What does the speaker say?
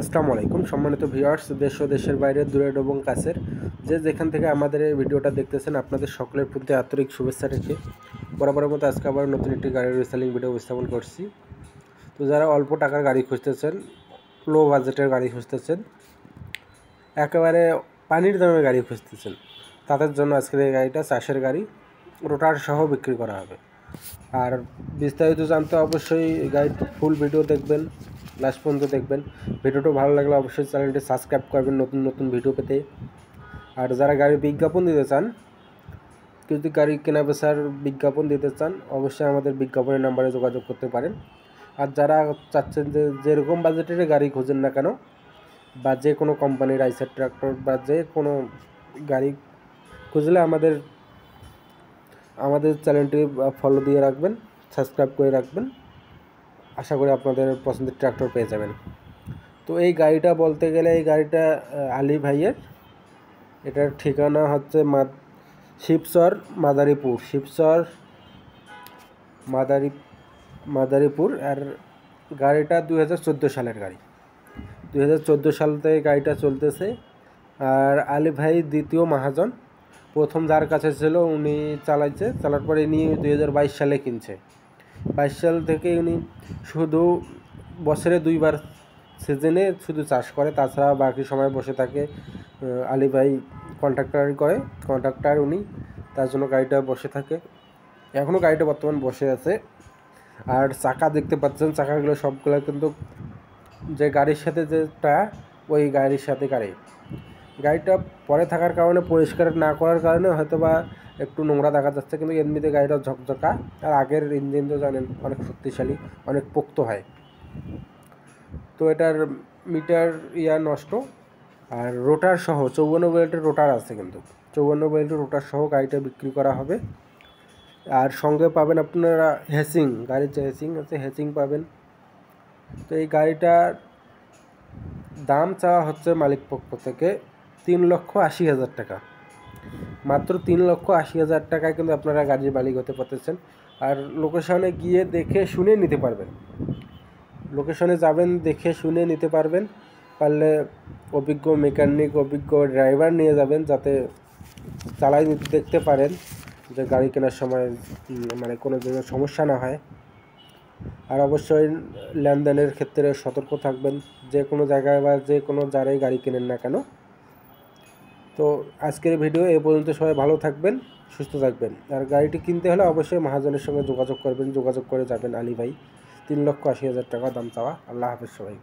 আসসালামু আলাইকুম সম্মানিত ভিউয়ার্স, দেশ ও দেশের বাইরে দূরের এবং কাছের যে যেখান থেকে আমাদের এই ভিডিওটা দেখতেছেন, আপনাদের সকলের প্রতি আন্তরিক শুভেচ্ছা রেখে বরাবরের মতো আজকে আবার নতুন একটি গাড়ির রিসেলিং ভিডিও উপস্থাপন করছি। তো যারা অল্প টাকার গাড়ি খুঁজতেছেন, লো বাজেটের গাড়ি খুঁজতেছেন, একেবারে পানির দামের গাড়ি খুঁজতেছেন, তাদের জন্য আজকের এই গাড়িটা চাষের গাড়ি, রোটার সহ বিক্রি করা হবে। আর বিস্তারিত জানতে অবশ্যই গাড়ির ফুল ভিডিও দেখবেন, লাস্ট পর্যন্ত দেখবেন। ভিডিওটা ভালো লাগলে অবশ্যই চ্যানেলটি সাবস্ক্রাইব করবেন নতুন নতুন ভিডিও পেতে। আর যারা গাড়ির বিজ্ঞাপন দিতে চান, যদি গাড়ি কেনা বেচার বিজ্ঞাপন দিতে চান, অবশ্যই আমাদের বিজ্ঞাপনের নাম্বারে যোগাযোগ করতে পারেন। আর যারা চাচ্ছেন যে যেরকম বাজেটের গাড়ি খোঁজেন না কেন, বা যে কোনো কোম্পানির আইসার ট্রাক্টর বা যে কোনো গাড়ি খুঁজলে আমাদের চ্যানেলটি ফলো দিয়ে রাখবেন, সাবস্ক্রাইব করে রাখবেন। আশা করি আপনাদের পছন্দের ট্রাক্টর পেয়ে যাবেন। তো এই গাড়িটা বলতে গেলে এই গাড়িটা আলী ভাইয়ের, এটার ঠিকানা হচ্ছে শিবচর মাদারীপুর। আর গাড়িটা 2014 সালের গাড়ি, 2014 সাল থেকে গাড়িটা চলতেছে। আর আলী ভাই দ্বিতীয় মহাজন, প্রথম যার কাছে ছিল উনি চালার পরে ইনি 2022 সালে কিনছে। 22 সাল থেকে উনি শুধু বছরে 2বার সিজনে শুধু চাষ করে, তাছাড়া বাকি সময় বসে থাকে। আলী ভাই কন্ট্রাক্টর উনি, তার জন্য গাড়িটা বসে থাকে। এখনও গাড়িটা বর্তমান বসে আছে। আর চাকা দেখতে পাচ্ছেন, চাকাগুলো সবগুলো কিন্তু যে গাড়ির সাথে যে টায়ার, ওই গাড়ির সাথে গাড়িটা পরে থাকার কারণে, পরিষ্কার না করার কারণে হয়তো বা একটু নোংরা দেখা যাচ্ছে, কিন্তু এমনিতে গাড়িটা ঝকঝকা। আর আগের ইঞ্জিন তো জানেন অনেক শক্তিশালী, অনেক পোক্ত হয়। তো এটার মিটার নষ্ট। আর রোটার সহ 54 বেল্টের রোটার আছে, কিন্তু 54 বেল্টের রোটার সহ গাড়িটা বিক্রি করা হবে। আর সঙ্গে পাবেন আপনারা হেসিং, গাড়ির যে হেসিং আছে হেসিং পাবেন। তো এই গাড়িটার দাম চাওয়া হচ্ছে মালিক পক্ষ থেকে 3,80,000 টাকা। মাত্র 3,80,000 টাকায় কিন্তু আপনারা গাড়ির মালিক হতে পারতেছেন। আর লোকেশনে গিয়ে দেখে শুনে নিতে পারবেন, লোকেশনে যাবেন, দেখে শুনে নিতে পারবেন। পারলে অভিজ্ঞ মেকানিক, অভিজ্ঞ ড্রাইভার নিয়ে যাবেন, যাতে চালাই দেখতে পারেন যে গাড়ি কেনার সময় মানে কোনো ধরনের সমস্যা না হয়। আর অবশ্যই লেনদেনের ক্ষেত্রে সতর্ক থাকবেন, যে কোনো জায়গায় বা যে কোনো যারাই গাড়ি কেনেন না কেন। তো আজকের ভিডিও এ পর্যন্ত। সবাই ভালো থাকবেন, সুস্থ থাকবেন। আর গাড়িটি কিনতে হলে অবশ্যই মহাজনের সঙ্গে যোগাযোগ করবেন, যোগাযোগ করে যাবেন আলী ভাই। 3,80,000 টাকা দাম চাওয়া। আল্লাহ হাফেজ সবাই।